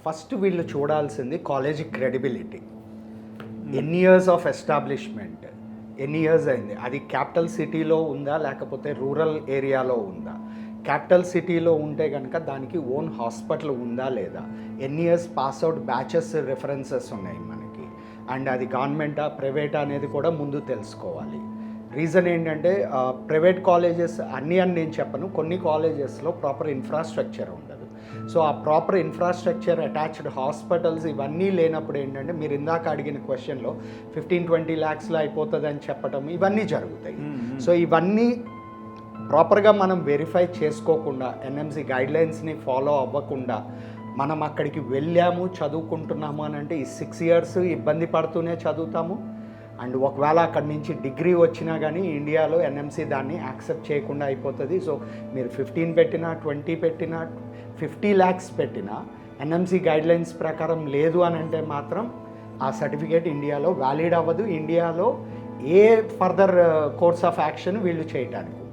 First వీళ్ళు చూడాల్సింది college credibility. ఎన్ని ఇయర్స్ ఆఫ్ ఎస్టాబ్లిష్మెంట్, ఎన్ని ఇయర్స్ అయింది, అది క్యాపిటల్ సిటీలో ఉందా లేకపోతే రూరల్ ఏరియాలో ఉందా. క్యాపిటల్ సిటీలో ఉంటే కనుక దానికి ఓన్ హాస్పిటల్ ఉందా లేదా, ఎన్ని ఇయర్స్ పాస్అవుట్ బ్యాచెస్ రెఫరెన్సెస్ ఉన్నాయి మనకి, అండ్ అది గవర్నమెంటా ప్రైవేటా అనేది కూడా ముందు తెలుసుకోవాలి. రీజన్ ఏంటంటే ప్రైవేట్ కాలేజెస్ అన్నీ అని నేను చెప్పను, కొన్ని కాలేజెస్లో ప్రాపర్ ఇన్ఫ్రాస్ట్రక్చర్ ఉండదు. సో ఆ ప్రాపర్ ఇన్ఫ్రాస్ట్రక్చర్, అటాచ్డ్ హాస్పిటల్స్ ఇవన్నీ లేనప్పుడు ఏంటంటే మీరు ఇందాక అడిగిన క్వశ్చన్లో 15-20 lakhsలో అయిపోతుంది అని చెప్పడం ఇవన్నీ జరుగుతాయి. సో ఇవన్నీ ప్రాపర్గా మనం వెరిఫై చేసుకోకుండా, ఎన్ఎంసి గైడ్లైన్స్ని ఫాలో అవ్వకుండా మనం అక్కడికి వెళ్ళాము చదువుకుంటున్నాము అని అంటే ఈ 6 years ఇబ్బంది పడుతూనే చదువుతాము. అండ్ ఒకవేళ అక్కడి నుంచి డిగ్రీ వచ్చినా కానీ ఇండియాలో ఎన్ఎంసి దాన్ని యాక్సెప్ట్ చేయకుండా అయిపోతుంది. సో మీరు 15 పెట్టినా 20 పెట్టినా 50 lakhs పెట్టినా ఎన్ఎంసి గైడ్లైన్స్ ప్రకారం లేదు అని అంటే మాత్రం ఆ సర్టిఫికేట్ ఇండియాలో వ్యాలిడ్ అవ్వదు. ఇండియాలో ఏ ఫర్దర్ కోర్స్ ఆఫ్ యాక్షన్ వీళ్ళు చేయటానికి